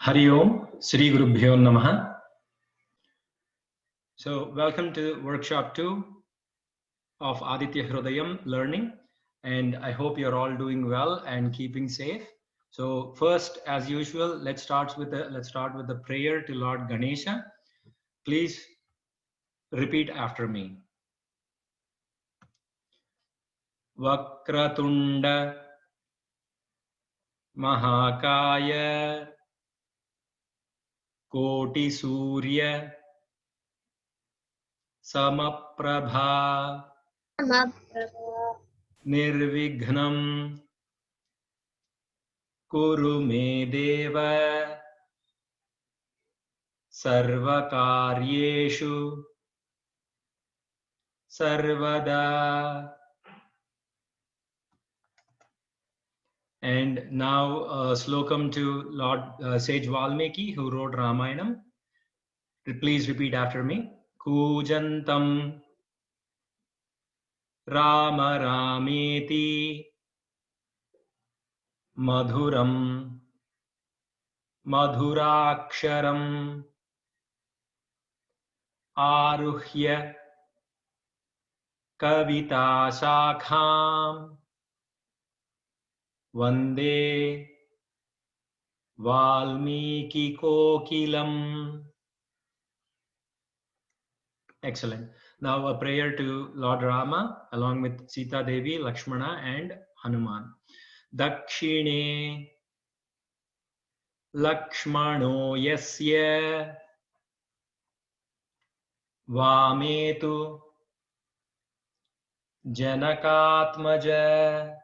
Hari Om, Sri Gurubhyo Namaha. So, welcome to workshop 2 of Aditya Hridayam learning, and I hope you're all doing well and keeping safe. So, first, as usual, let's start with the prayer to Lord Ganesha. Please repeat after me. Vakratunda Mahakaya Koti Surya Samaprabha Nirvighnam Kuru me deva sarvakaryeshu sarvada. And now slokam to Lord Sage Valmiki, who wrote Ramayanam. Please repeat after me. Kujantam Rama Rameti Madhuram Madhuraksharam Aruhya Kavita Shakham Vande Valmiki Kokilam. Excellent. Now a prayer to Lord Rama along with Sita Devi, Lakshmana and Hanuman. Dakshine Lakshmano yasya Vametu Janakatmaja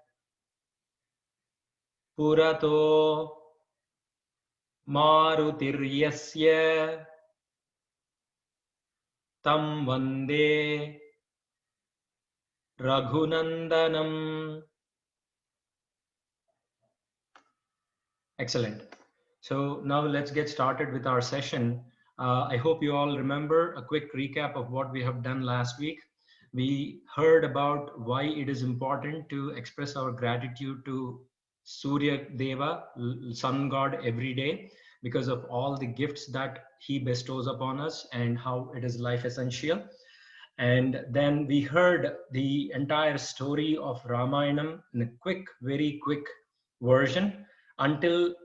Purato Marutiryasya Tam Vande Raghunandanam. Excellent. So now let's get started with our session. I hope you all remember a quick recap of what we have done last week. We heard about why it is important to express our gratitude to Surya Deva, sun god, every day because of all the gifts that he bestows upon us and how it is life essential. And then we heard the entire story of Ramayanam in a very quick version until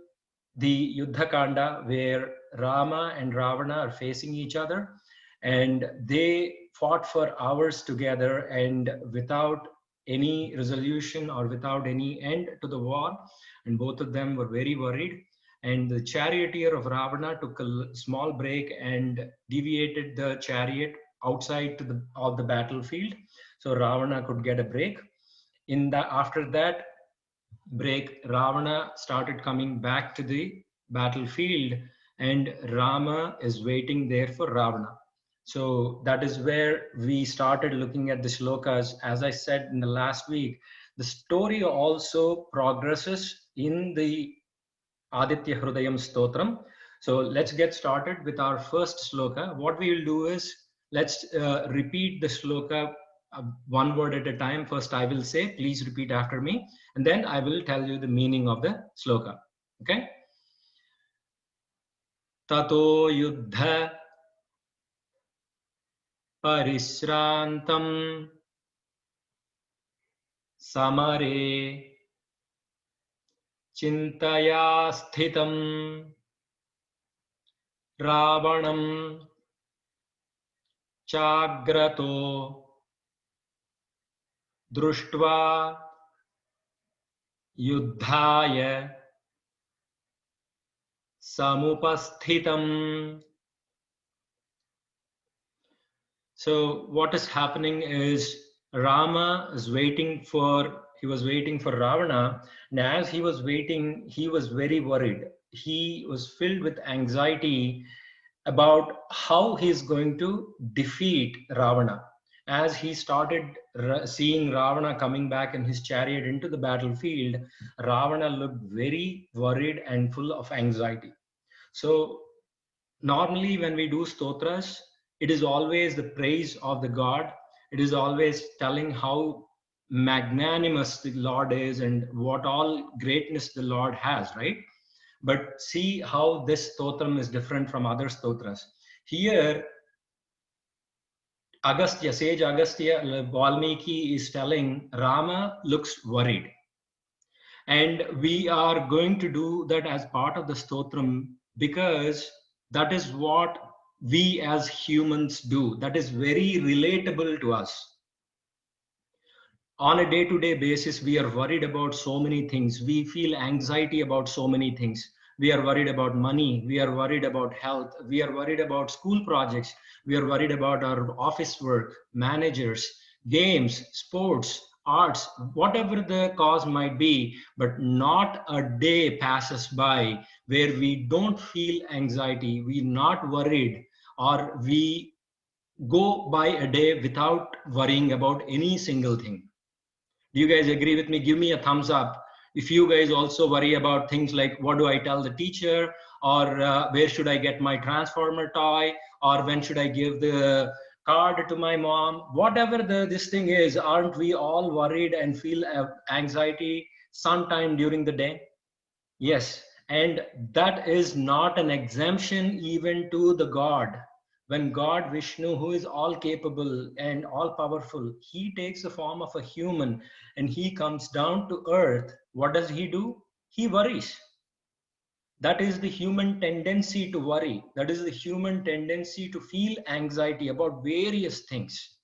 the Yuddha Kanda, where Rama and Ravana are facing each other, and they fought for hours together and without any resolution or without any end to the war, and both of them were very worried. And the charioteer of Ravana took a small break and deviated the chariot outside of the battlefield, so Ravana could get a break. After that break, Ravana started coming back to the battlefield, and Rama is waiting there for Ravana. So that is where we started looking at the shlokas. As I said in the last week, the story also progresses in the Aditya Hridayam Stotram. So let's get started with our first shloka. What we will do is, let's repeat the shloka one word at a time. First I will say, please repeat after me, and then I will tell you the meaning of the shloka. Okay? Tato yuddha parishrantam samare chintaya sthitam ravanam chagrato društva yuddhaya samupasthitam. So what is happening is Rama is waiting for Ravana, and as he was waiting, he was very worried. He was filled with anxiety about how he's going to defeat Ravana. As he started seeing Ravana coming back in his chariot into the battlefield, Ravana looked very worried and full of anxiety. So normally when we do stotras, it is always the praise of the God. It is always telling how magnanimous the Lord is and what all greatness the Lord has, right? But see how this stotram is different from other stotras. Here, Agastya, sage Agastya, Valmiki is telling Rama looks worried. And we are going to do that as part of the stotram because that is what we as humans do. That is very relatable to us. On a day-to-day basis, we are worried about so many things. We feel anxiety about so many things. We are worried about money. We are worried about health. We are worried about school projects. We are worried about our office work, managers, games, sports, arts, whatever the cause might be. But not a day passes by where we don't feel anxiety, we're not worried, or we go by a day without worrying about any single thing. Do you guys agree with me? Give me a thumbs up if you guys also worry about things like what do I tell the teacher, or where should I get my transformer toy, or when should I give the card to my mom. Whatever this thing is, aren't we all worried and feel anxiety sometime during the day? Yes, and that is not an exemption even to the God. When God Vishnu, who is all capable and all powerful, he takes the form of a human and he comes down to earth, what does he do? He worries. That is the human tendency to worry. That is the human tendency to feel anxiety about various things.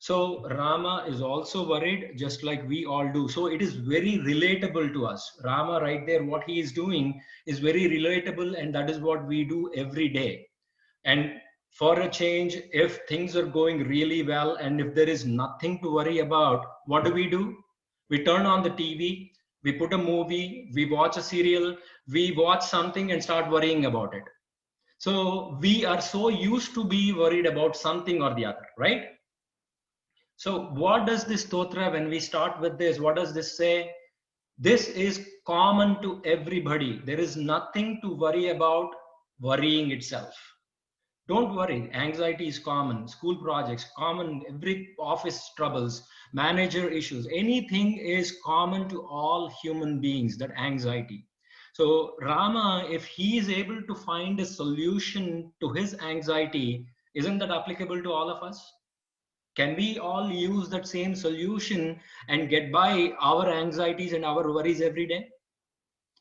So Rama is also worried, just like we all do. So it is very relatable to us. Rama, right there, what he is doing is very relatable, and that is what we do every day. And for a change, if things are going really well and if there is nothing to worry about, what do? We turn on the TV, we put a movie, we watch a serial, we watch something and start worrying about it. So we are so used to be worried about something or the other, right? So what does this stotra, when we start with this, what does this say? This is common to everybody. There is nothing to worry about worrying itself. Don't worry, anxiety is common, school projects, common, every office troubles, manager issues, anything is common to all human beings, that anxiety. So Rama, if he is able to find a solution to his anxiety, isn't that applicable to all of us? Can we all use that same solution and get by our anxieties and our worries every day?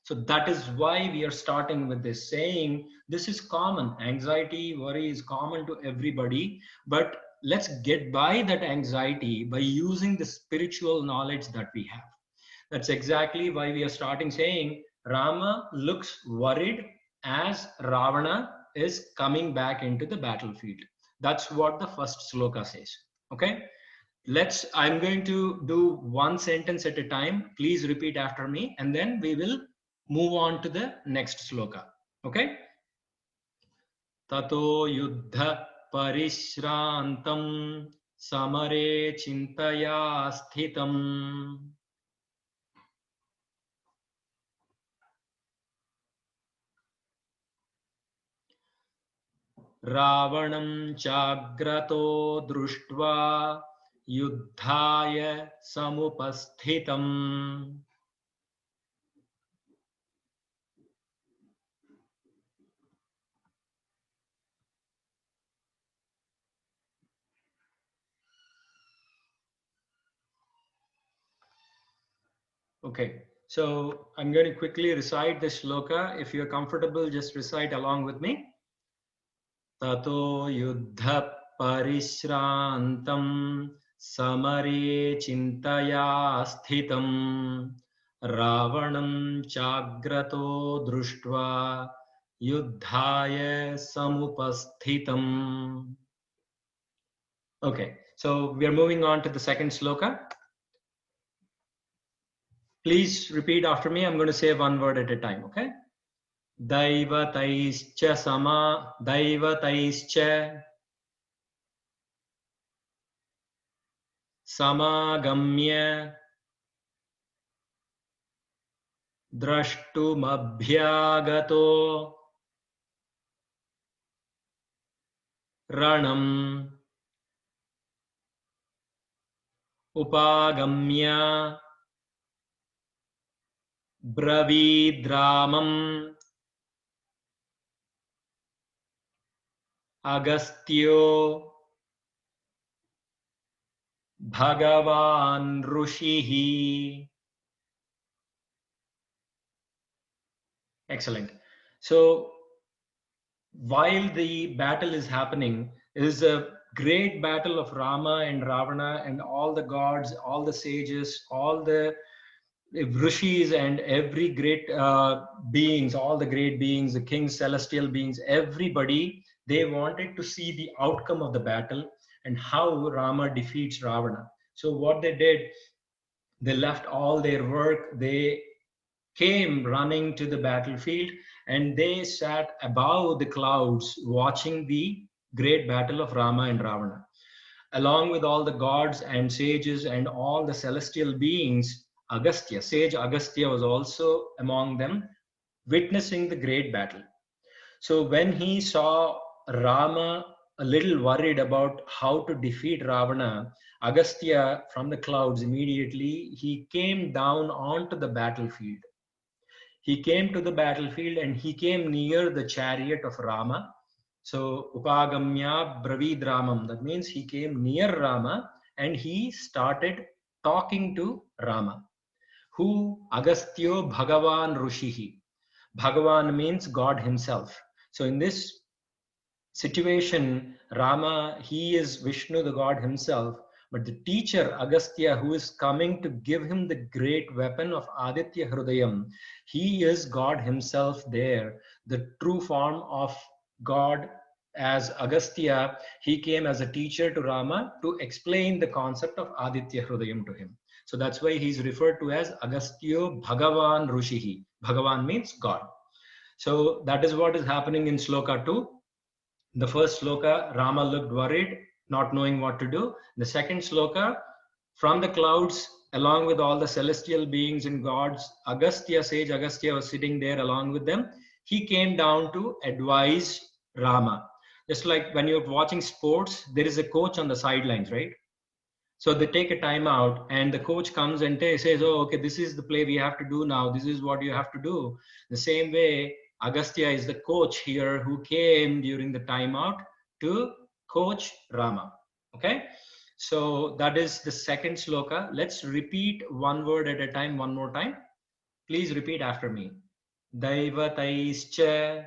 So that is why we are starting with this, saying this is common. Anxiety, worry is common to everybody, but let's get by that anxiety by using the spiritual knowledge that we have. That's exactly why we are starting saying Rama looks worried as Ravana is coming back into the battlefield. That's what the first sloka says. Okay, I'm going to do one sentence at a time. Please repeat after me, and then we will move on to the next sloka. Okay, tato yuddha parishrantam samare chintaya sthitam. Ravanam chagrato društva yuddhaya samupasthitam. Okay, so I'm going to quickly recite this shloka. If you're comfortable, just recite along with me. Tato yuddha parishrantam samare chintaya sthitam ravanam chagrato društva yuddhaya samupasthitam. Okay, so we are moving on to the second sloka. Please repeat after me. I'm going to say one word at a time, okay? Daivataischa samagamya drashtumabhyagato ranam upagamya Bravidramam Agastyo Bhagavan Rushihi. Excellent. So while the battle is happening, it is a great battle of Rama and Ravana and all the gods, all the sages, all the rishis and every great beings, all the great beings, the kings, celestial beings, everybody, they wanted to see the outcome of the battle and how Rama defeats Ravana. So what they did, they left all their work, they came running to the battlefield, and they sat above the clouds watching the great battle of Rama and Ravana. Along with all the gods and sages and all the celestial beings, Agastya, sage Agastya was also among them, witnessing the great battle. So when he saw Rama a little worried about how to defeat Ravana, Agastya from the clouds immediately he came down onto the battlefield. He came to the battlefield and he came near the chariot of Rama. So Upagamya Bravidramam, that means he came near Rama and he started talking to Rama. Who? Agastyo Bhagavan Rushihi. Bhagavan means God himself. So in this situation, Rama, he is Vishnu, the God himself, but the teacher, Agastya, who is coming to give him the great weapon of Aditya Hrudayam, he is God himself there, the true form of God. As Agastya, he came as a teacher to Rama to explain the concept of Aditya Hrudayam to him. So that's why he's referred to as Agastyo Bhagavan Rushihi. Bhagavan means God. So that is what is happening in Sloka 2. The first sloka, Rama looked worried, not knowing what to do. The second sloka, from the clouds, along with all the celestial beings and gods, Agastya, sage Agastya was sitting there along with them. He came down to advise Rama. Just like when you're watching sports, there is a coach on the sidelines, right? So they take a timeout and the coach comes and says, oh, okay, this is the play we have to do now. This is what you have to do. The same way, Agastya is the coach here who came during the timeout to coach Rama. Okay. So that is the second sloka. Let's repeat one word at a time, one more time. Please repeat after me. Daivataischa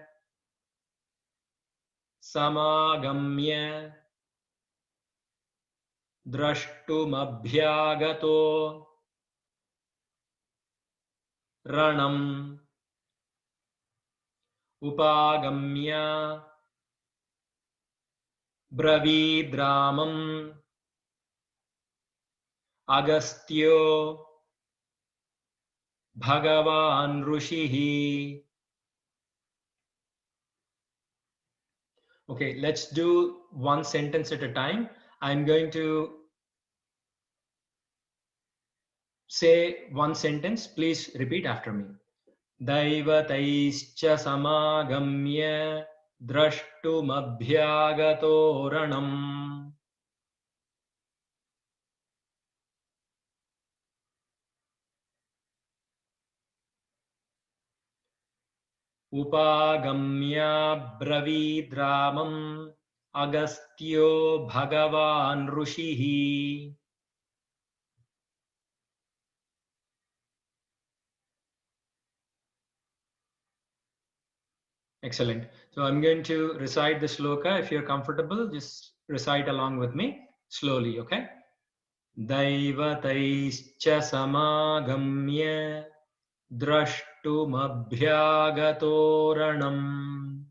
samagamya drashtumabhyagato Ranam Upagamya Bravidramam Agastyo Bhagavan Rushihi. Okay, let's do one sentence at a time. I'm going to say one sentence. Please repeat after me. Daivataischa samagamya drashtumabhyagato ranam. Upagamya Bravidramam Agastyo Bhagavan Rushihi. Excellent. So I'm going to recite the sloka. If you're comfortable, just recite along with me slowly, okay? Daivataischa samagamya drashtumabhyagato ranam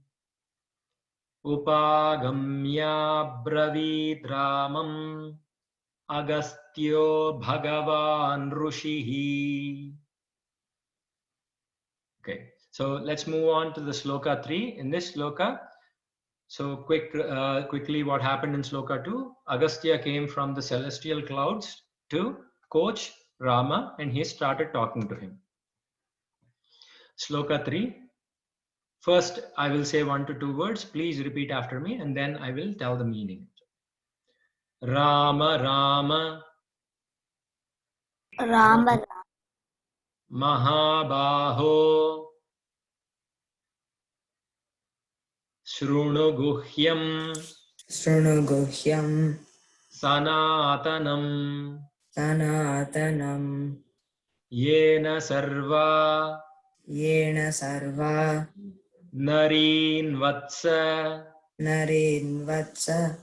upagamya bravidramam Agastyo Bhagavan Rushihi. Okay, so let's move on to the sloka 3. In this sloka, so quickly what happened in sloka 2, Agastya came from the celestial clouds to coach Rama and he started talking to him. Sloka 3, first I will say 1 to 2 words, please repeat after me and then I will tell the meaning. Rama Rama Rama Mahabaho Shruno Guhyam Shrunuguhyam Sanatanam Sanatanam Yena Sarva Yena Sarva Nareen Vatsa Nareen Vatsa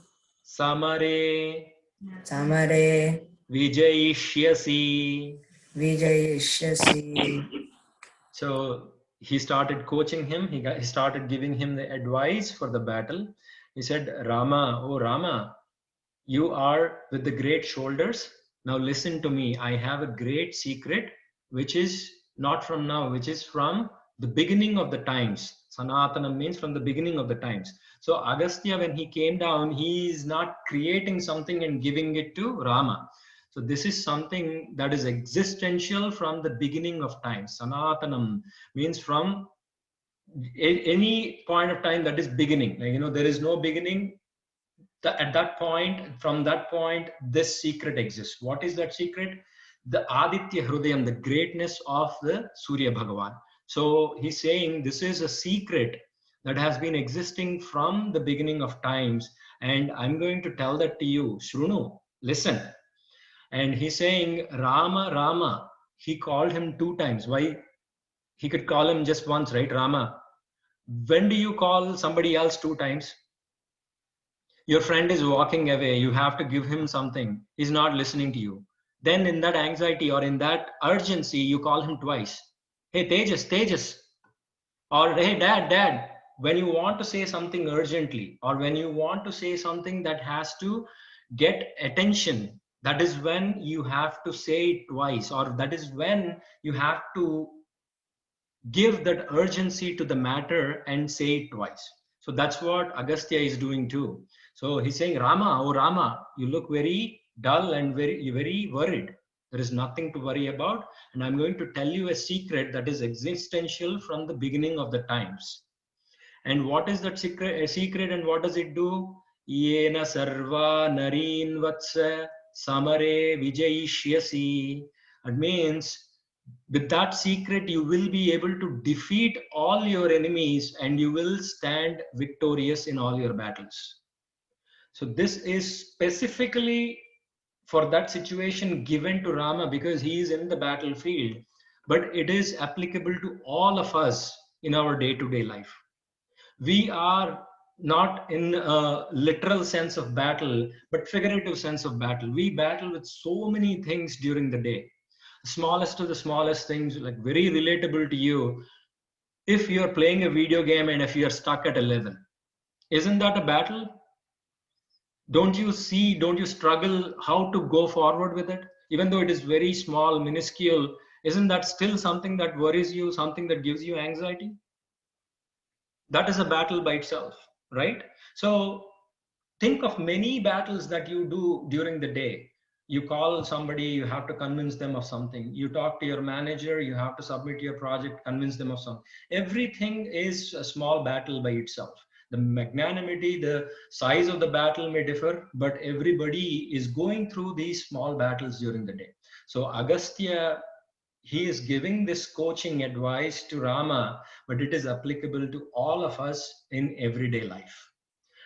Samare Samare Vijayishyasi. Vijayishyasi. So he started coaching him. He started giving him the advice for the battle. He said, Rama, oh Rama, you are with the great shoulders. Now listen to me. I have a great secret, which is not from now, which is from the beginning of the times. Sanatana means from the beginning of the times. So Agastya, when he came down, he is not creating something and giving it to Rama. So this is something that is existential from the beginning of time. Sanatanam means from any point of time that is beginning. Like, there is no beginning. At that point, from that point, this secret exists. What is that secret? The Aditya Hrudayam, the greatness of the Surya Bhagavan. So he's saying this is a secret that has been existing from the beginning of times. And I'm going to tell that to you. Shrunu, listen. And he's saying, Rama, Rama. He called him 2 times. Why? He could call him just once, right? Rama. When do you call somebody else 2 times? Your friend is walking away. You have to give him something. He's not listening to you. Then, in that anxiety or in that urgency, you call him twice. Hey, Tejas, Tejas. Or, hey, Dad, Dad. When you want to say something urgently, or when you want to say something that has to get attention, that is when you have to say it twice, or that is when you have to give that urgency to the matter and say it twice. So that's what Agastya is doing too. So he's saying, Rama, oh Rama, you look very dull and very worried. There is nothing to worry about. And I'm going to tell you a secret that is existential from the beginning of the times. And what is that secret and what does it do? Yena sarva nareen vatsa samare vijayishyasi. It means with that secret, you will be able to defeat all your enemies and you will stand victorious in all your battles. So this is specifically for that situation given to Rama because he is in the battlefield, but it is applicable to all of us in our day-to-day life. We are not in a literal sense of battle, but figurative sense of battle. We battle with so many things during the day, smallest to the smallest things, like very relatable to you. If you're playing a video game and if you're stuck at a level, isn't that a battle? Don't you struggle how to go forward with it? Even though it is very small, minuscule, isn't that still something that worries you, something that gives you anxiety? That is a battle by itself, right? So think of many battles that you do during the day. You call somebody, you have to convince them of something. You talk to your manager, you have to submit your project, convince them of something. Everything is a small battle by itself. The magnanimity, the size of the battle may differ, but everybody is going through these small battles during the day. So Agastya, he is giving this coaching advice to Rama, but it is applicable to all of us in everyday life.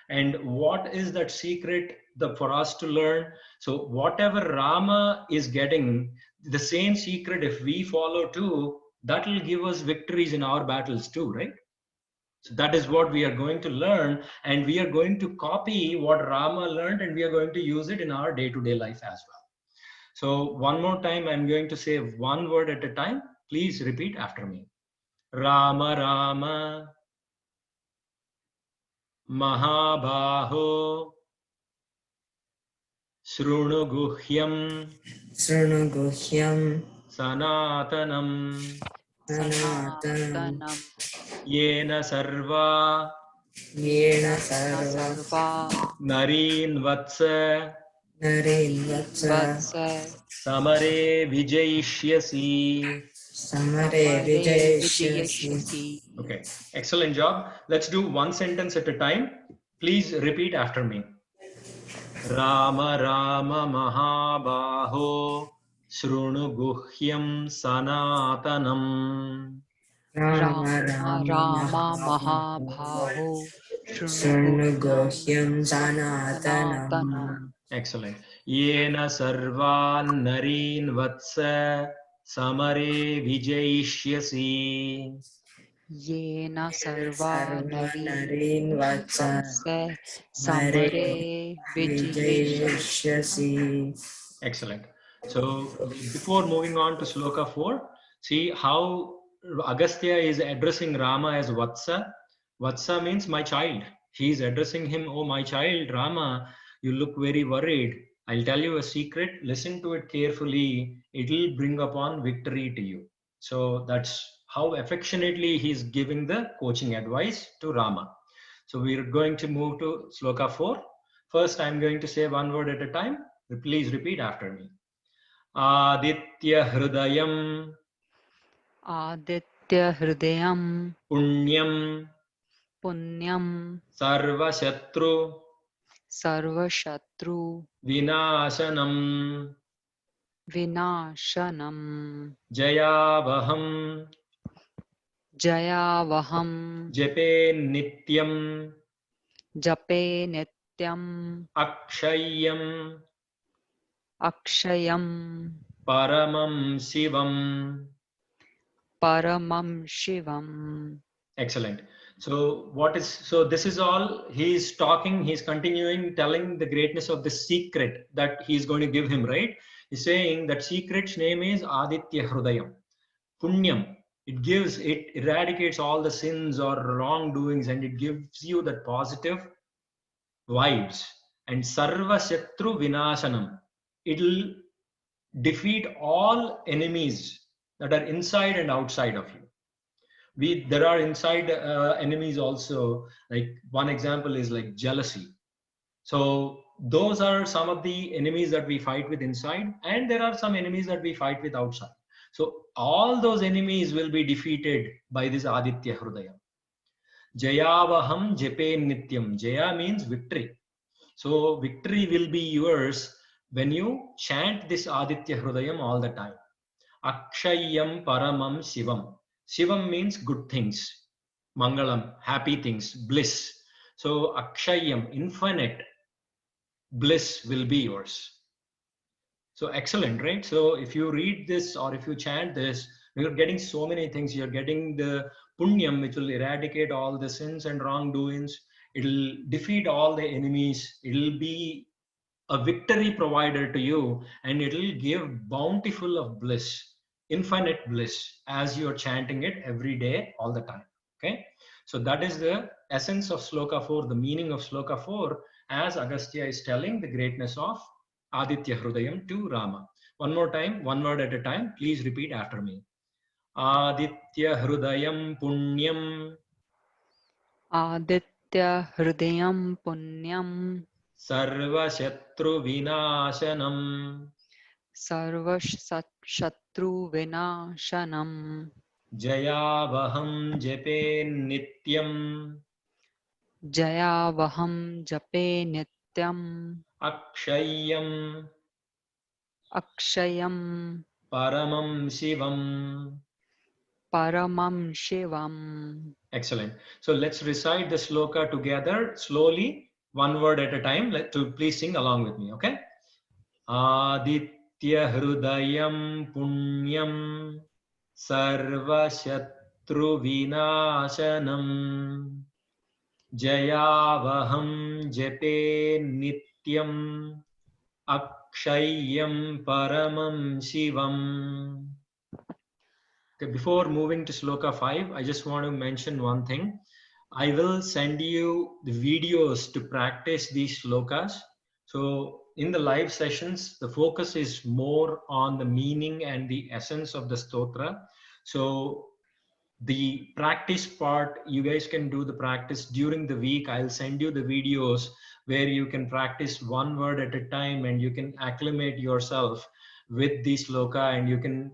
And what is that secret for us to learn? So whatever Rama is getting, the same secret, if we follow too, that will give us victories in our battles too, right? So that is what we are going to learn, and we are going to copy what Rama learned, and we are going to use it in our day-to-day life as well. So one more time, I'm going to say one word at a time. Please repeat after me. Rama Rama Mahabaho Shrunuguhyam Shrunuguhyam Sanatanam Sanatanam Yena Sarva Yena Sarva Nareen Vatsa Nareen Vatsa Samare Vijayishyasi. Samare Vijayishyasi. Okay, excellent job. Let's do one sentence at a time. Please repeat after me. Rama Rama Mahabaho Shrunu guhyam sanatanam. Rama Rama Rama Rama Mahabhavo Mahabhavo Shrunuguhyam Srnugohyam Sanatanam Sanatanam Excellent. Yena sarvan narin vatsa samare vijayishyasi. Yena Sarva Nari Sarvanarin Vatsa Vatsa Mare Samare Vijayashyasi. Vijayashyasi. Excellent. So before moving on to Sloka 4, see how Agastya is addressing Rama as Vatsa. Vatsa means my child. He is addressing him, oh my child, Rama, you look very worried. I'll tell you a secret. Listen to it carefully. It'll bring upon victory to you. So that's how affectionately he's giving the coaching advice to Rama. So we're going to move to Sloka 4. First, I'm going to say one word at a time. Please repeat after me. Aditya Hrudayam Aditya Hridayam Punyam Punyam Sarva Shatru Sarvashatru Vinashanam Vinashanam Jayavaham Jayavaham Jape Nityam Jape Nityam Akshayam Akshayam Paramam Shivam. Paramam Shivam. Excellent. So this is all he's talking, he's continuing telling the greatness of the secret that he's going to give him, right? He's saying that secret's name is Aditya Hrudayam. Punyam. It eradicates all the sins or wrongdoings and it gives you that positive vibes. And Sarva Shatru Vinashanam. It'll defeat all enemies that are inside and outside of you. There are inside enemies also, like one example is like jealousy. So those are some of the enemies that we fight with inside, and there are some enemies that we fight with outside. So all those enemies will be defeated by this Aditya Hrudaya. Jayavaham Jepe Nityam. Jaya means victory. So victory will be yours when you chant this Aditya Hrudayam all the time. Akshayam Paramam Shivam. Shivam means good things, Mangalam, happy things, bliss. So Akshayam, infinite bliss will be yours. So excellent, right? So if you read this or if you chant this, you're getting so many things. You're getting the punyam, which will eradicate all the sins and wrongdoings. It'll defeat all the enemies. It'll be a victory provider to you, and it'll give bountiful of bliss, infinite bliss, as you're chanting it every day, all the time. Okay, so that is the essence of Sloka 4, the meaning of Sloka 4, as Agastya is telling the greatness of Aditya Hrudayam to Rama. One more time, one word at a time. Please repeat after me. Aditya Hrudayam Punyam Aditya Hridayam Punyam Sarva Shatru Vinashanam Sarvashatru Vinashanam Jayavaham Jepe Nityam Jayavaham Jape Nityam Akshayam Akshayam Paramam Shivam. Paramam Shivam. Excellent. So let's recite the sloka together slowly, one word at a time. Please sing along with me, okay? Aditya Hrudayam Punyam Sarva Shatru Vinashanam Jayavaham Jepe Nityam Akshayam Paramam Shivam. Okay, before moving to Sloka 5, I just want to mention one thing. I will send you the videos to practice these slokas. So in the live sessions, the focus is more on the meaning and the essence of the stotra. So the practice part, you guys can do the practice during the week. I'll send you the videos where you can practice one word at a time and you can acclimate yourself with the sloka and you can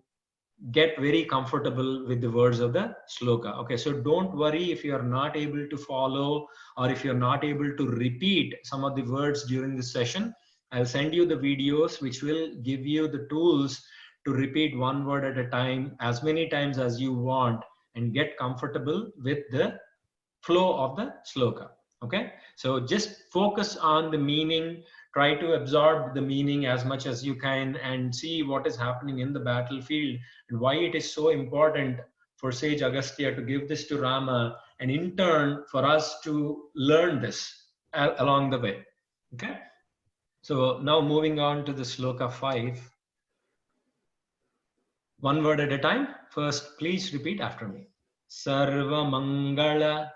get very comfortable with the words of the sloka. Okay, so don't worry if you are not able to follow or if you're not able to repeat some of the words during the session. I'll send you the videos which will give you the tools to repeat one word at a time as many times as you want and get comfortable with the flow of the sloka. Okay, so just focus on the meaning, try to absorb the meaning as much as you can and see what is happening in the battlefield and why it is so important for sage Agastya to give this to Rama, and in turn for us to learn this along the way. Okay, so now moving on to the sloka 5, one word at a time. First, please repeat after me. Sarva Mangala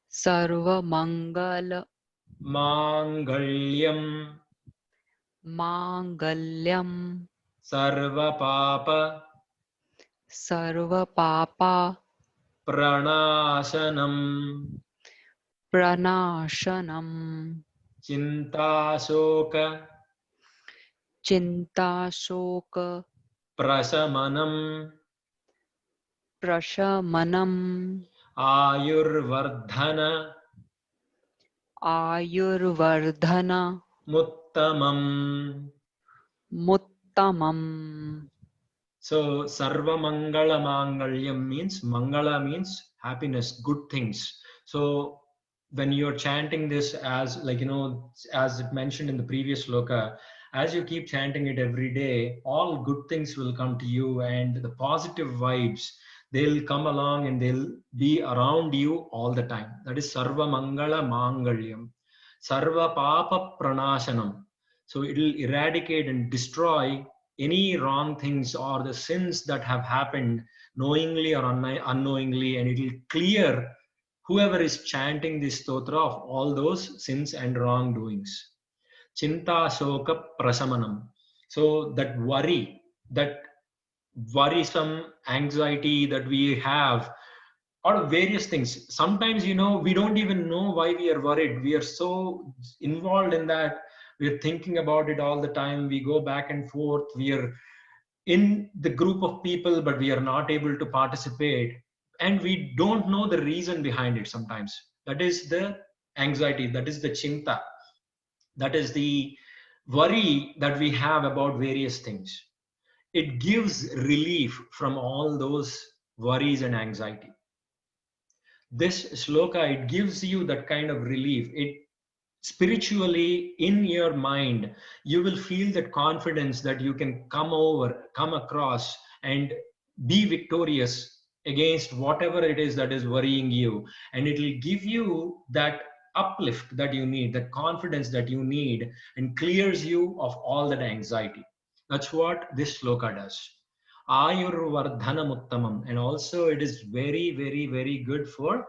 Sarva Mangala Mangalyam Mangalyam Sarva Papa Sarva Papa Pranasanam Pranashanam Chintasoka Chinta Shoka Prasamanam Prashamanam Ayurvardhana Ayurvardhana Muttamam. Muttamam. So Sarva Mangala Mangalyam means Mangala means happiness, good things. So when you're chanting this, as like as it mentioned in the previous sloka, as you keep chanting it every day, all good things will come to you, and the positive vibes, they'll come along and they'll be around you all the time. That is Sarva Mangala Mangalyam. Sarva Papa Pranashanam. So it'll eradicate and destroy any wrong things or the sins that have happened knowingly or unknowingly, and it will clear whoever is chanting this stotra of all those sins and wrongdoings. Chinta Soka Prasamanam. So that worry, that worrisome anxiety that we have, or various things. Sometimes, we don't even know why we are worried. We are so involved in that. We are thinking about it all the time. We go back and forth. We are in the group of people, but we are not able to participate. And we don't know the reason behind it sometimes. That is the anxiety. That is the chinta. That is the worry that we have about various things. It gives relief from all those worries and anxiety. This sloka, it gives you that kind of relief. It spiritually, in your mind, you will feel that confidence that you can come across and be victorious against whatever it is that is worrying you, and it will give you that uplift that you need, that confidence that you need, and clears you of all that anxiety. That's what this sloka does. Ayurvardhanamuttamam. And also it is very, very, very good for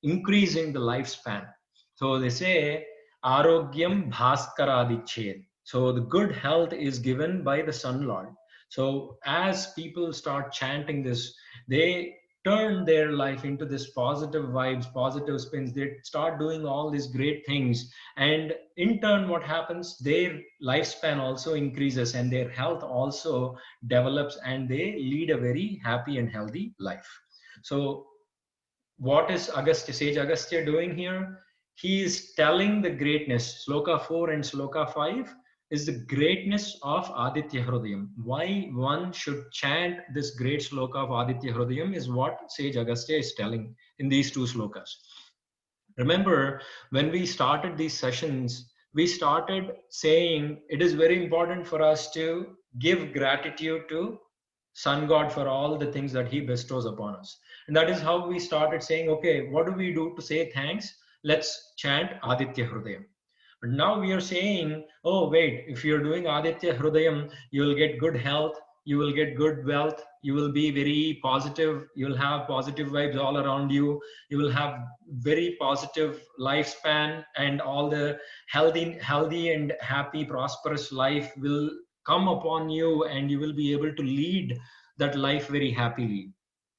increasing the lifespan. So they say Arogyam Bhaskaradichhed. So the good health is given by the Sun Lord. So as people start chanting this, they turn their life into this positive vibes, positive spins. They start doing all these great things. And in turn, what happens? Their lifespan also increases and their health also develops, and they lead a very happy and healthy life. So what is Sage Agastya doing here? He is telling the greatness. Sloka 4 and Sloka 5 is the greatness of Aditya Hridayam. Why one should chant this great sloka of Aditya Hridayam is what Sage Agastya is telling in these two slokas. Remember, when we started these sessions, we started saying it is very important for us to give gratitude to Sun God for all the things that he bestows upon us. And that is how we started saying, okay, what do we do to say thanks? Let's chant Aditya Hridayam. But now we are saying, oh, wait, if you're doing Aditya Hridayam, you will get good health, you will get good wealth, you will be very positive, you will have positive vibes all around you, you will have very positive lifespan, and all the healthy and happy, prosperous life will come upon you, and you will be able to lead that life very happily.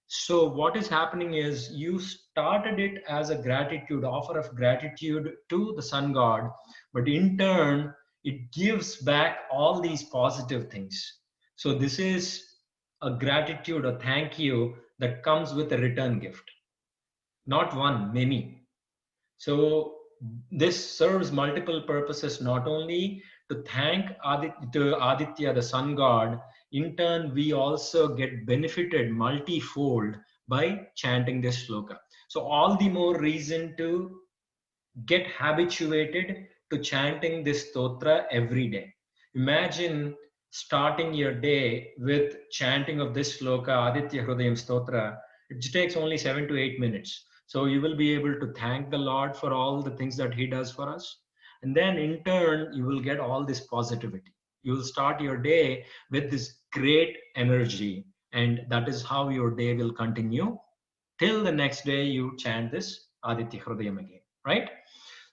So what is happening is you started it as a gratitude, offer of gratitude to the Sun God, but in turn, it gives back all these positive things. So this is a gratitude, a thank you that comes with a return gift. Not one, many. So this serves multiple purposes, not only to thank Aditya, the sun god. In turn, we also get benefited multifold by chanting this shloka. So all the more reason to get habituated to chanting this stotra every day. Imagine starting your day with chanting of this shloka, Aditya Hridayam Stotra. It takes only 7 to 8 minutes. So you will be able to thank the Lord for all the things that He does for us. And then in turn, you will get all this positivity. You will start your day with this great energy. And that is how your day will continue till the next day you chant this Aditya Hridayam again, right?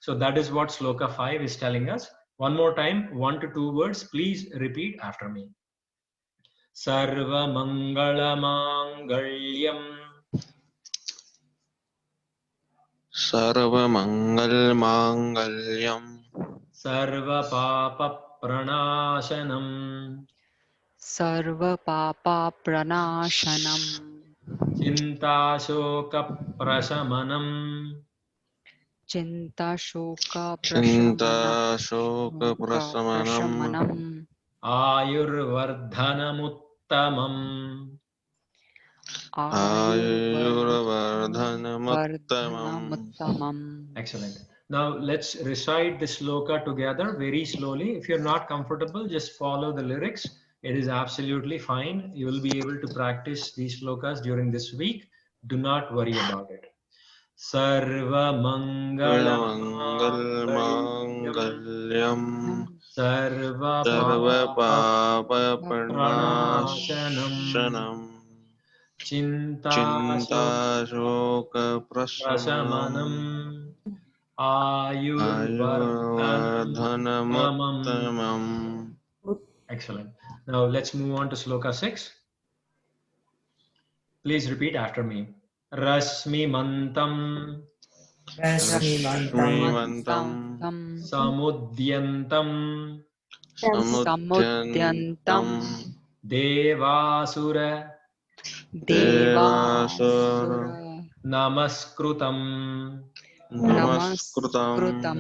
So that is what Sloka 5 is telling us. One more time, 1 to 2 words, please repeat after me. Sarva Mangala Mangalyam Sarva Mangal Mangalyam Sarva Papa Pranashanam Sarva Papa Pranashanam Chinta Shoka Prashamanam Chinta Shoka Chinta Shoka Prasamanam Prashamanam Ayurvardhanamuttamam. Ayurvardhanamuttamam. Excellent. Now let's recite this sloka together very slowly. If you're not comfortable, just follow the lyrics. It is absolutely fine. You will be able to practice these slokas during this week. Do not worry about it. Sarva Mangala Mangal Mangalyam Sarva Sarva Papa Papa Pranashanam Pranashanam Chinta Chinta Shoka Prasamanam Prasamanam Ayurvardhanamuttamam. Ayurvardhanamuttamam. Excellent. Now let's move on to Sloka 6. Please repeat after me. Rasmi Mantam Rashmimantam Samudyantam Samudyantam Devasura Devasura Namaskrutam Namaskrutam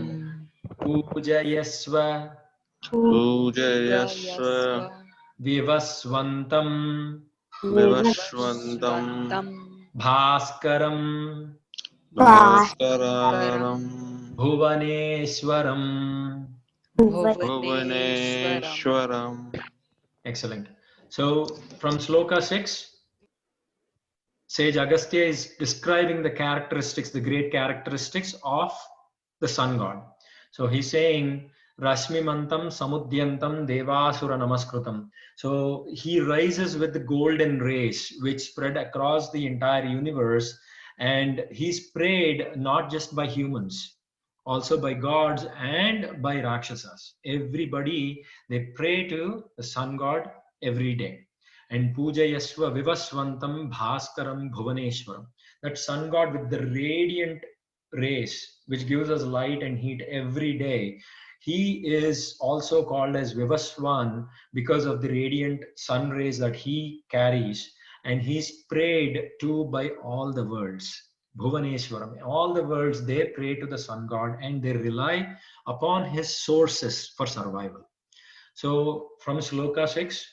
Pujayasva Pujayasva Vivasvantam Vivashvantam Bhaskaram Bhaskararam Bhuvaneswaram. Bhuvaneshwaram. Excellent. So from Sloka 6, Sage Agastya is describing the characteristics, the great characteristics of the sun god. So he's saying, Rashmi Mantam Samudyantam Devasura Namaskrutam. So he rises with the golden rays which spread across the entire universe, and he's prayed not just by humans, also by gods and by Rakshasas. Everybody, they pray to the sun god every day. And Pujayasva Vivasvantam Bhaskaram Bhuvaneshwaram. That sun god with the radiant rays, which gives us light and heat every day. He is also called as Vivaswan because of the radiant sun rays that he carries. And he's prayed to by all the worlds. Bhuvaneshwaram. All the worlds, they pray to the sun god and they rely upon his sources for survival. So from Sloka 6,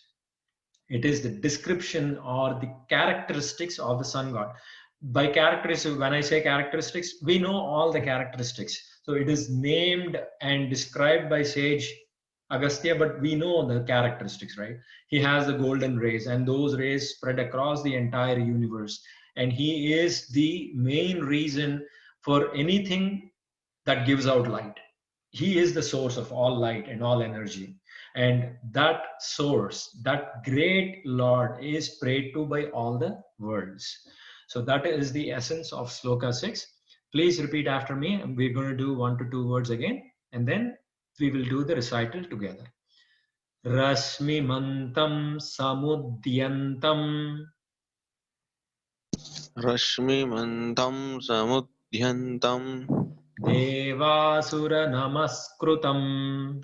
it is the description or the characteristics of the sun god. By characteristics, when I say characteristics, we know all the characteristics. So it is named and described by Sage Agastya, but we know the characteristics, right? He has the golden rays, and those rays spread across the entire universe. And he is the main reason for anything that gives out light. He is the source of all light and all energy. And that source, that great Lord, is prayed to by all the worlds. So that is the essence of Sloka 6. Please repeat after me. And we're going to do 1 to 2 words again, and then we will do the recital together. Rashmi Mantam Samudyantam Rashmimantam Samudyantam Devasura Namaskrutam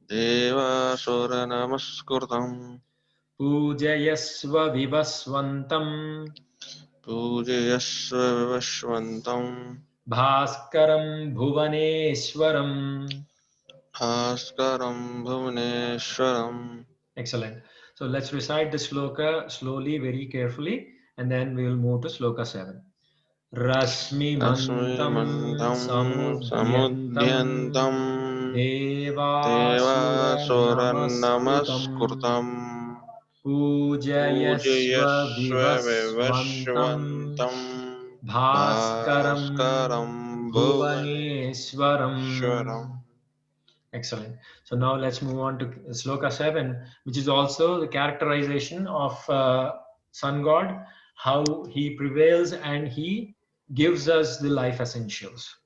Devasura Namaskrutam Pujayasva Vivasvantam Pujayasva Vivashvantam Bhaskaram Bhuvaneshwaram Bhaskaram Bhuvaneshwaram. Excellent. So let's recite the sloka slowly, very carefully, and then we will move to sloka 7. Rasmi mantam Asmimandam samudyantam Samudhyantam devasura namaskrutam Devasuranamaskrutam pujayasva Pujayasva vivasvantam Vivasvantam bhaskaram Bhaskaram bhuvaneshwaram. Bhuvaneshwaram. Excellent. So now let's move on to Sloka 7, which is also the characterization of Sun God, how he prevails and he gives us the life essentials.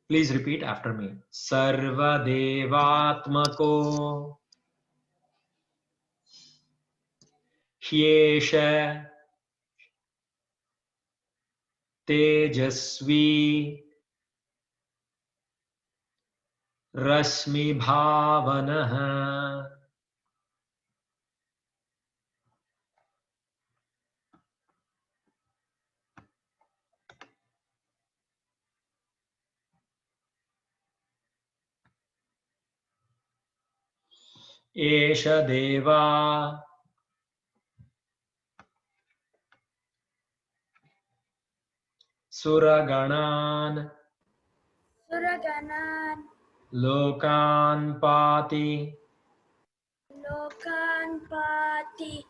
Please repeat after me. Sarva Devatmako Hyesha Tejasvi Rasmi Bhavanaha Esha Deva Suraganan Suraganan Lokan Pati Lokan Pati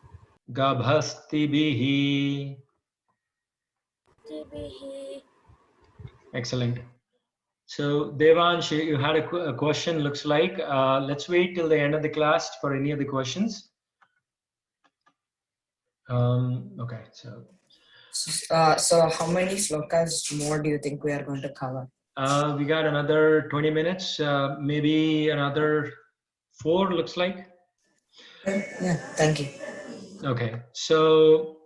Gabhastibihi. Tibihi. Excellent. So Devansh, you had a question, looks like. Let's wait till the end of the class for any of the questions. Okay, so So how many slokas more do you think we are going to cover? we got another 20 minutes, maybe another 4, looks like. Yeah, thank you. Okay, so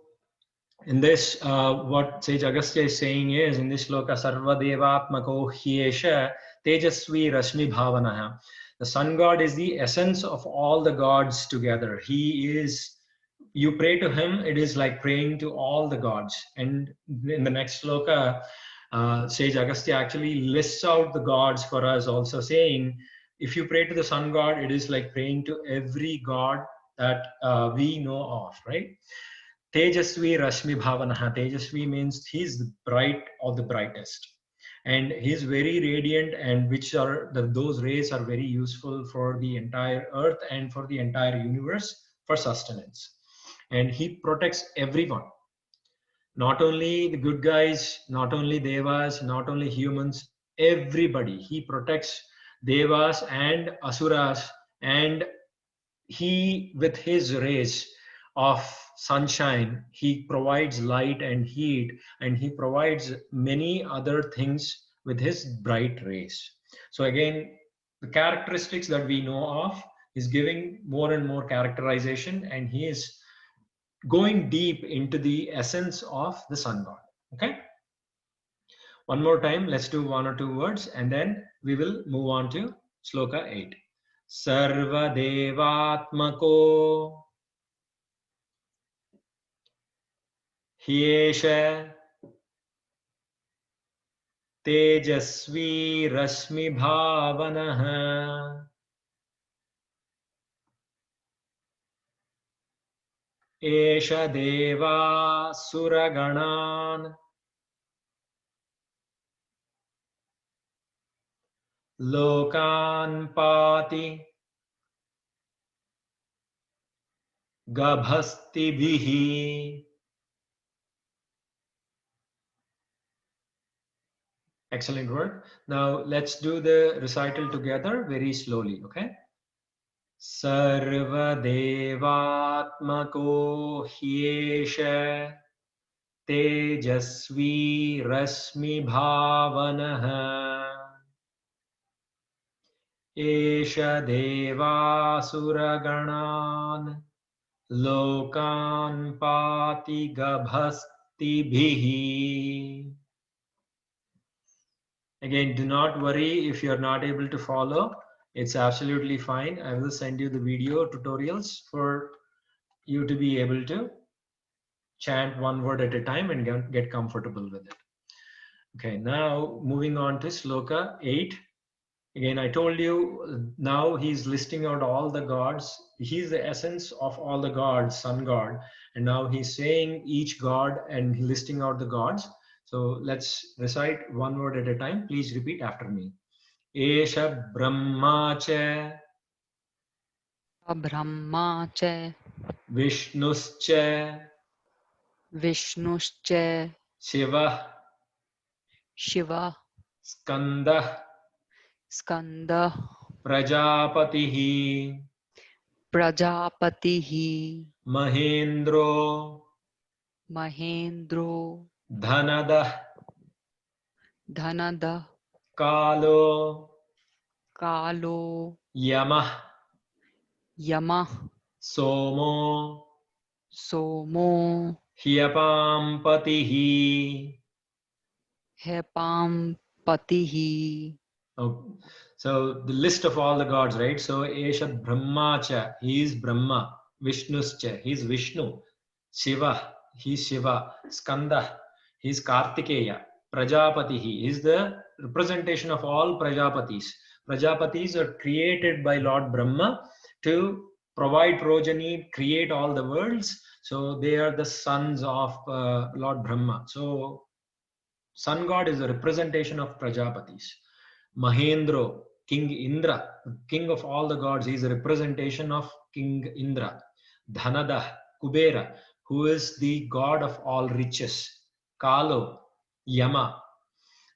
in this, what Sage Agastya is saying is, in this sloka, Sarva Devatmako Hyesha Tejasvi Rashmi Bhavanaha. The sun god is the essence of all the gods together. He is, you pray to him, it is like praying to all the gods. And in the next sloka, Sage Agastya actually lists out the gods for us, also saying, if you pray to the sun god, it is like praying to every god that we know of, right? Tejasvi Rashmi Bhavanaha. Tejasvi means he's the bright or the brightest. And he's very radiant, and which are those rays are very useful for the entire earth and for the entire universe for sustenance. And he protects everyone. Not only the good guys, not only devas, not only humans, everybody. He protects devas and asuras, and he, with his rays of sunshine, he provides light and heat, and he provides many other things with his bright rays. So again, the characteristics that we know of is giving more and more characterization, and he is going deep into the essence of the sun god. Okay, one more time, let's do 1 or 2 words, and then we will move on to sloka 8. Sarva Devatmako Hyesha Tejasvi Rashmi Bhavanaha Esha Deva Suraganan Lokan Pati Gabhastibihi. Excellent work. Now let's do the recital together very slowly, okay? Sarva Devatmako Hyesha Tejasvi Rasmi Bhavanaha Esha Deva Suraganan Lokan Pati Gabhastibihi. Again, do not worry if you're not able to follow. It's absolutely fine. I will send you the video tutorials for you to be able to chant one word at a time and get comfortable with it. Okay, now moving on to sloka 8. Again, I told you, now he's listing out all the gods. He's the essence of all the gods, sun god. And now he's saying each god and listing out the gods. So let's recite one word at a time. Please repeat after me. Esha Brahma cha, Brahma cha, Vishnuscha, Vishnushcha, Shiva, Shiva, Skanda, Skanda, Prajapatihi, Prajapatihi, Mahendro, Mahendro, Dhanada, Dhanada, Kalo, Kalo, Yama, Yama, Somo, Somo, Hyapampatihi. Hepam, Patihi. Oh, so the list of all the gods, right? So Esha Brahmacha, he is Brahma. Vishnuscha, he is Vishnu. Shiva, he is Shiva. Skanda, he is Kartikeya. Prajapati, he is the representation of all Prajapatis. Prajapatis are created by Lord Brahma to provide progeny, create all the worlds. So they are the sons of Lord Brahma. So sun god is a representation of Prajapatis. Mahendro, King Indra, king of all the gods, he is a representation of King Indra. Dhanada, Kubera, who is the god of all riches. Kalo, Yama.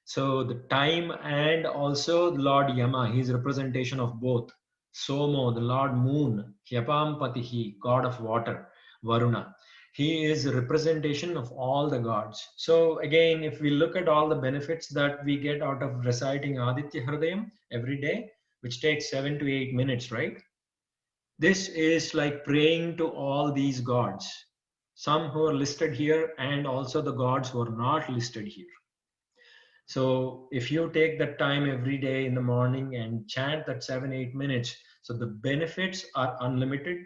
So the time and also Lord Yama, he is representation of both. Somo, the Lord Moon. Hyapampatihi, god of water. Varuna. He is a representation of all the gods. So again, if we look at all the benefits that we get out of reciting Aditya Hridayam every day, which takes 7 to 8 minutes, right? This is like praying to all these gods, some who are listed here and also the gods who are not listed here. So if you take that time every day in the morning and chant that 7-8 minutes, so the benefits are unlimited.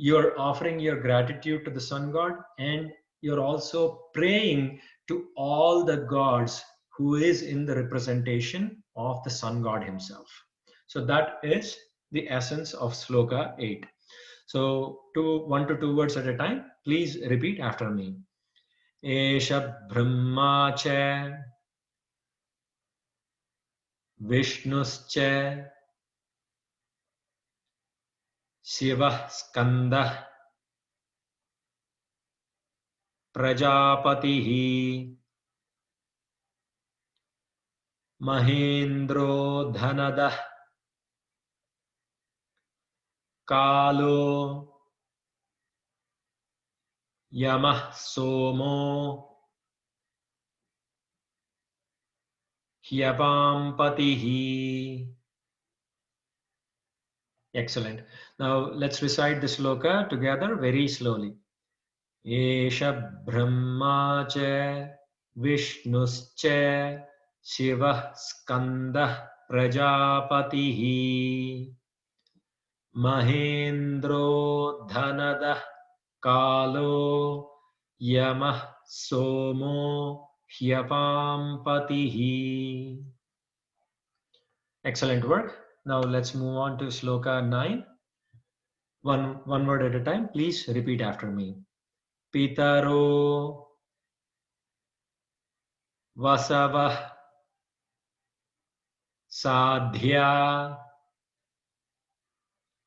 You're offering your gratitude to the sun god, and you're also praying to all the gods who is in the representation of the sun god himself. So that is the essence of sloka 8. So 1 to 2 words at a time. Please repeat after me. Esha Brahma cha, Vishnuscha, Shiva Skanda, Prajapatihi, Mahendro Dhanada, Kalo, Yamah Somo, Hyapampatihi. Excellent. Now let's recite the sloka together very slowly. Esha Brahma cha, Vishnuscha, Shiva Skanda, Prajapatihi, Mahendro Dhanada, Kalo, Yamah Somo, Hyapampatihi. Excellent work. Now let's move on to sloka 9. One word at a time. Please repeat after me. Pitaro Vasava Sadhya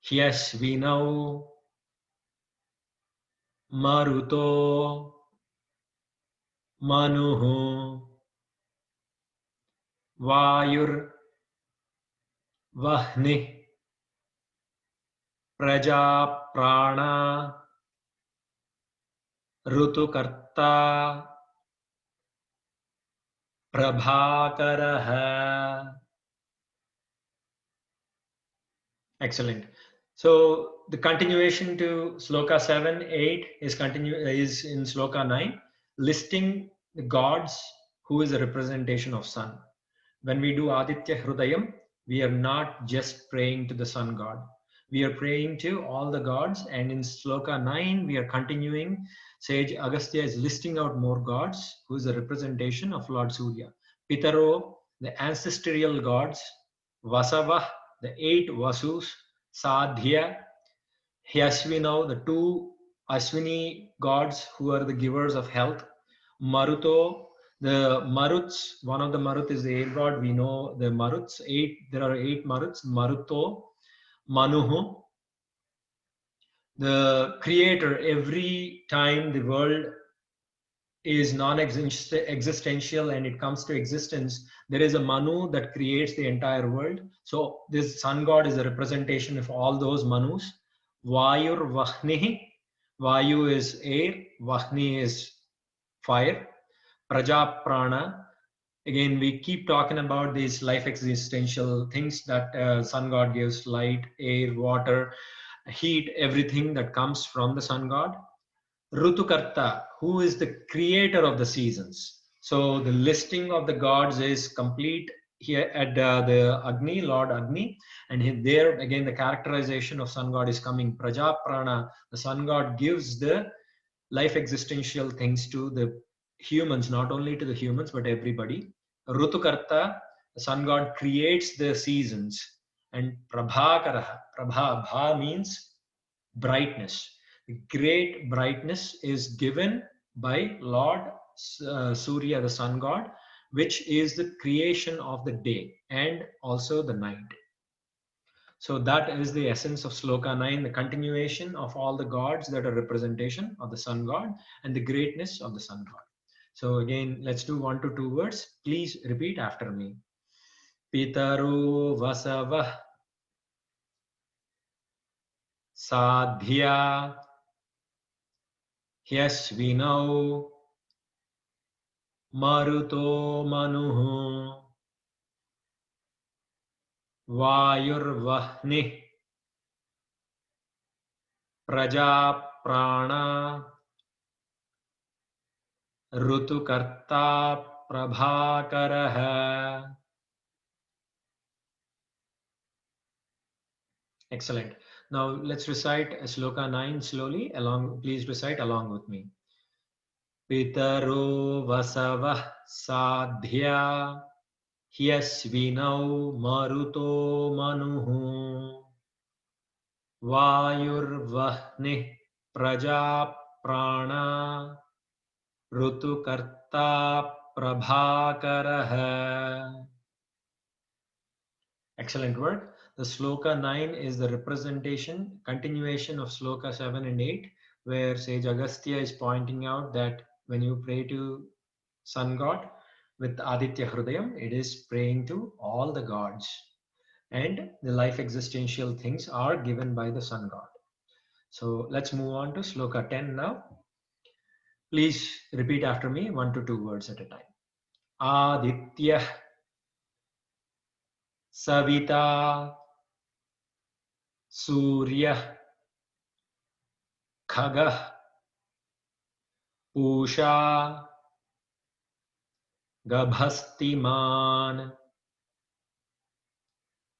Hyashvinau Maruto Manuhu Vayur Vahni Praja Prana Rutukarta Prabhakaraha. Excellent. So the continuation to sloka 7, 8 is in sloka 9, listing the gods who is a representation of sun. When we do Aditya Hridayam, we are not just praying to the sun god. We are praying to all the gods, and in sloka 9, we are continuing. Sage Agastya is listing out more gods who is a representation of Lord Surya. Pitaro, the ancestral gods, Vasava, the 8 Vasus, Sadhya, Hyasvinau, the 2 Ashwini gods who are the givers of health, Maruto, the Maruts, one of the Marut is the 8 god, we know the Maruts, there are 8 Maruts, Maruto, Manuhu, the creator. Every time the world is non-existential and it comes to existence, there is a Manu that creates the entire world. So this sun god is a representation of all those Manus. Vayur Vahnihi, Vayu is air, Vahni is fire. Praja Prana, again we keep talking about these life existential things that sun god gives: light, air, water, heat, everything that comes from the sun god. Rutukarta, who is the creator of the seasons. So the listing of the gods is complete here at the Agni, Lord Agni, and there again the characterization of sun god is coming. Praja Prana, the sun god gives the life existential things to the humans, not only to the humans but everybody. Rutukarta, the sun god creates the seasons. And Prabhakara, Prabha, Bha means brightness. Great brightness is given by Lord Surya, the sun god, which is the creation of the day and also the night. So that is the essence of Sloka 9, the continuation of all the gods that are representation of the sun god and the greatness of the sun god. So again, let's do 1 to 2 words. Please repeat after me. Pitaru Vasava Sadhya Hyasvinau Maruto Manuhu Vayurvahni Praja Prana Rutukarta Prabhakaraha. Excellent. Now let's recite Sloka 9 slowly. Please recite along with me. Pitaro Vasavah Sadhya Hyasvinau Maruto Manuhu Vayurvahni Praja Prana Rutukarta Prabhakaraha. Excellent work. The Sloka 9 is the representation, continuation of Sloka 7 and 8, where Sage Agastya is pointing out that when you pray to sun god with Aditya Hrudayam, it is praying to all the gods. And the life existential things are given by the sun god. So let's move on to Sloka 10 now. Please repeat after me 1 to 2 words at a time. Aditya Savita Surya Khaga Pusha Gabhastiman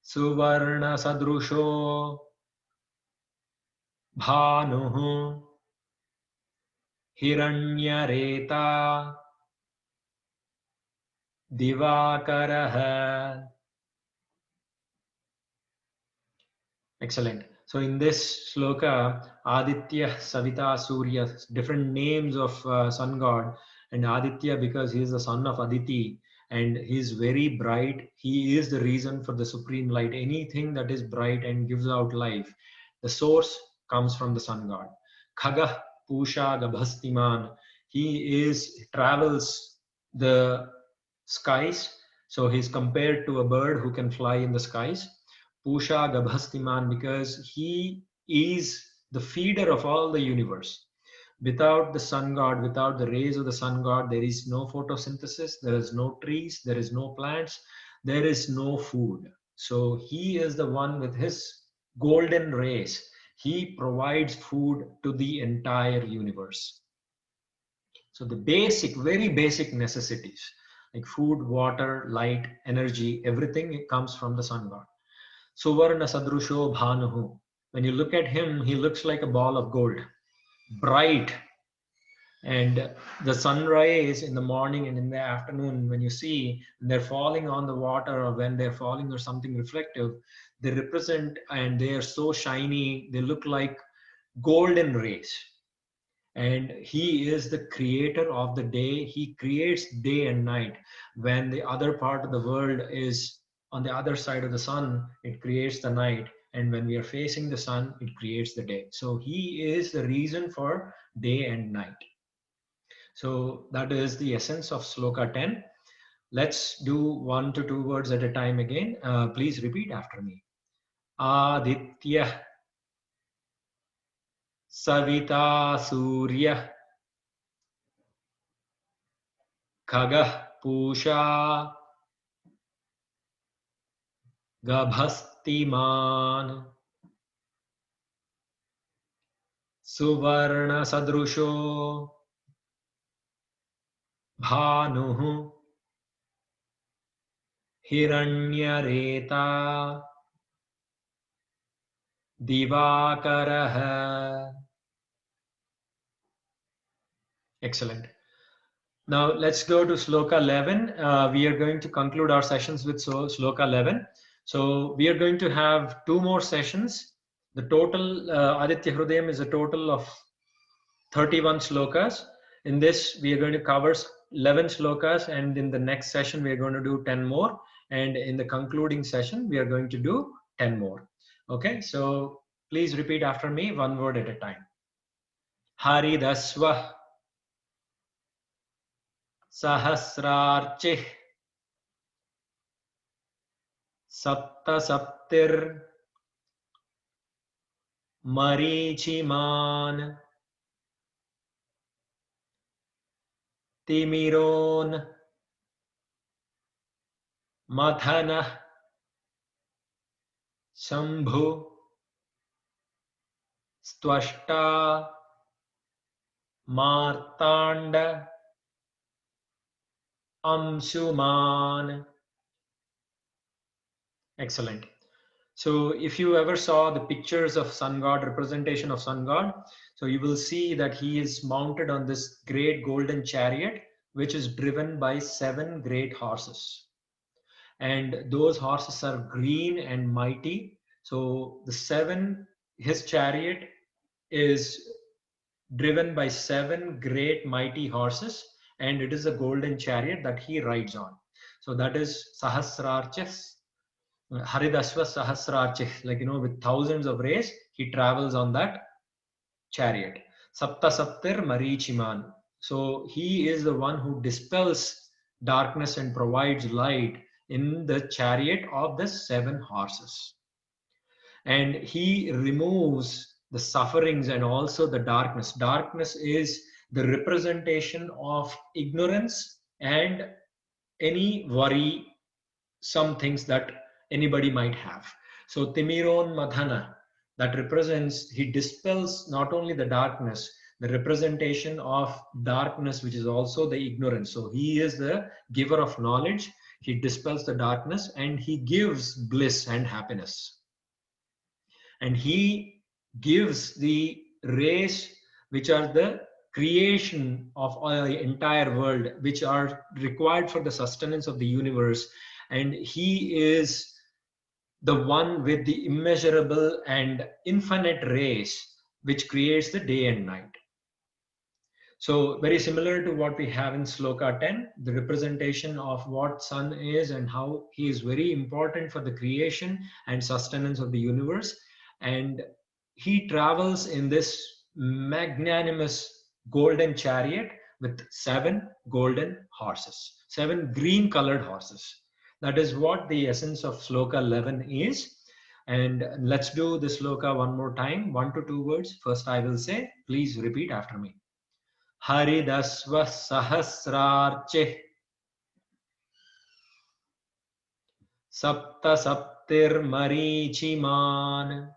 Suvarna Sadrusho Bhanuhu Hiranyareta Divakaraha. Excellent. So in this sloka, Aditya, Savita, Surya, different names of sun god, and Aditya because he is the son of Aditi and he is very bright. He is the reason for the supreme light. Anything that is bright and gives out life, the source comes from the sun god. Khaga, Pusha, Gabhastiman. He travels the skies. So he's compared to a bird who can fly in the skies. Pusha Gabhastiman, because he is the feeder of all the universe. Without the sun god, without the rays of the sun god, there is no photosynthesis, there is no trees, there is no plants, there is no food. So he is the one with his golden rays. He provides food to the entire universe. So the basic, very basic necessities like food, water, light, energy, everything comes from the sun god. Suvarna Sadrusho Bhanuhu. When you look at him, he looks like a ball of gold, bright. And the sun rays in the morning and in the afternoon, when you see they're falling on the water or when they're falling or something reflective, they represent, and they are so shiny, they look like golden rays. And he is the creator of the day. He creates day and night. When the other part of the world is on the other side of the sun, it creates the night. And when we are facing the sun, it creates the day. So he is the reason for day and night. So that is the essence of Sloka 10. Let's do 1 to 2 words at a time again. Please repeat after me. Aditya, Savita, Surya, Khagah, Pusha, Gabhastiman, Suvarna Sadrusho, Bhanuhu, Hiranyareta, Divakaraha. Excellent. Now let's go to Sloka 11. We are going to conclude our sessions with Sloka 11. So we are going to have 2 more sessions. The total Aditya Hrudayam is a total of 31 slokas. In this, we are going to cover 11 slokas, and in the next session, we are going to do 10 more. And in the concluding session, we are going to do 10 more. Okay, so please repeat after me, 1 word at a time. Haridasva, Sahasrarchih, Sapta Saptir, Marichiman, Timiron, Mathana, Shambhu, Stvashta, Martanda, Amshuman. Excellent. So if you ever saw the pictures of sun god, representation of sun god, so you will see that he is mounted on this great golden chariot, which is driven by 7 great horses. And those horses are green and mighty. So his chariot is driven by 7 great mighty horses, and it is a golden chariot that he rides on. So that is Sahasrarchas, Haridasva Sahasrarchih, like, with thousands of rays, he travels on that chariot. Sapta Saptir Marichiman. So he is the one who dispels darkness and provides light in the chariot of the 7 horses. And he removes the sufferings and also the darkness. Darkness is the representation of ignorance and any worry, some things that anybody might have. So Timiron Madhana, that represents, he dispels not only the darkness, the representation of darkness, which is also the ignorance. So he is the giver of knowledge. He dispels the darkness and he gives bliss and happiness. And he gives the rays, which are the creation of the entire world, which are required for the sustenance of the universe. And he is the one with the immeasurable and infinite rays, which creates the day and night. So very similar to what we have in Sloka 10, the representation of what sun is and how he is very important for the creation and sustenance of the universe. And he travels in this magnanimous golden chariot with 7 golden horses, 7 green colored horses. That is what the essence of Sloka 11 is. And let's do the Sloka one more time, 1 to 2 words. First I will say, please repeat after me. Haridasva Sahasrarchih, Sapta Saptir Marichiman,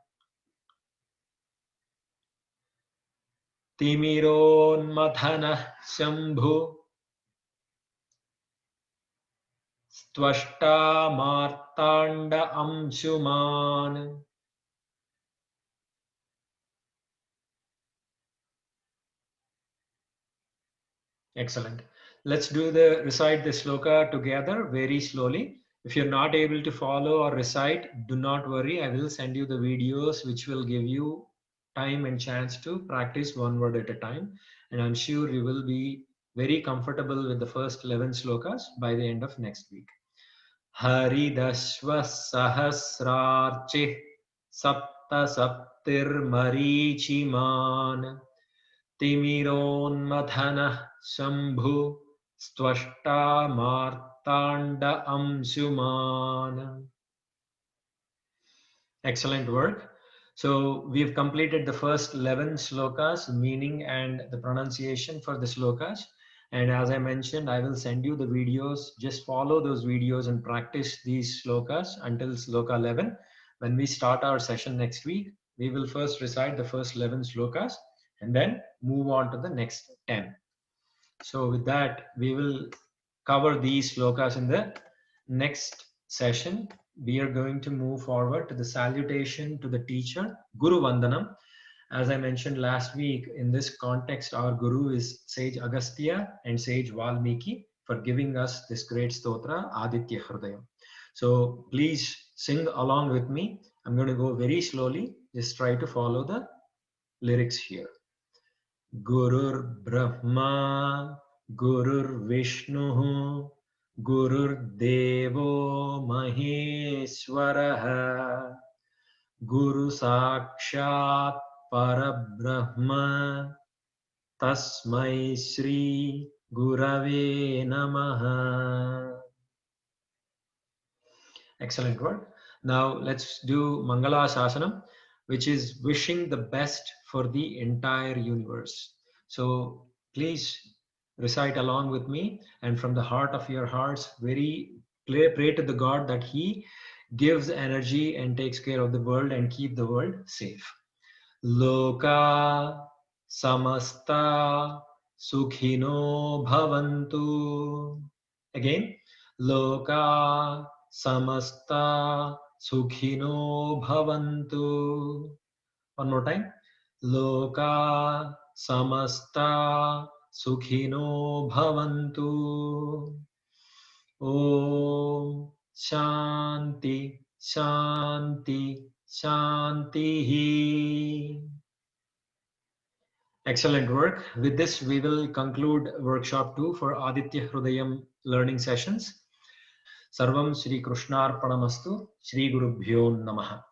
Timiron Mathana Shambhu, Stvashta Martanda Amshuman. Excellent. Let's recite the sloka together very slowly. If you're not able to follow or recite, do not worry. I will send you the videos which will give you time and chance to practice one word at a time. And I'm sure you will be very comfortable with the first 11 slokas by the end of next week. Haridashva sahasrarche sapta saptir marichiman Timironmathanah Shambhu Stvashta Martanda Amsuman. Excellent work. So we've completed the first 11 slokas, meaning and the pronunciation for the slokas. And as I mentioned, I will send you the videos. Just follow those videos and practice these slokas until sloka 11. When we start our session next week, we will first recite the first 11 slokas and then move on to the next 10. So with that, we will cover these slokas in the next session. We are going to move forward to the salutation to the teacher, Guru Vandanam. As I mentioned last week, in this context, our Guru is Sage Agastya and Sage Valmiki for giving us this great stotra, Aditya Hridayam. So please sing along with me. I'm going to go very slowly. Just try to follow the lyrics here. Gurur Brahma, Gurur Vishnu, Gurur Devo Maheshwaraha, Guru Sakshat Parabrahma, Tasmai Sri Gurave Namaha. Excellent work. Now let's do Mangala Sasanam, which is wishing the best for the entire universe. So please recite along with me, and from the heart of your hearts, pray to the God that He gives energy and takes care of the world and keep the world safe. Loka samasta sukhino bhavantu. Again, Loka samasta sukhino bhavantu. One more time. Loka samasta sukhino bhavantu. Om Shanti Shanti Shanti. Excellent work. With this, we will conclude workshop 2 for Aditya Hridayam learning sessions. Sarvam Shri Krishnarpanamastu. Shri Gurubhyo Namaha.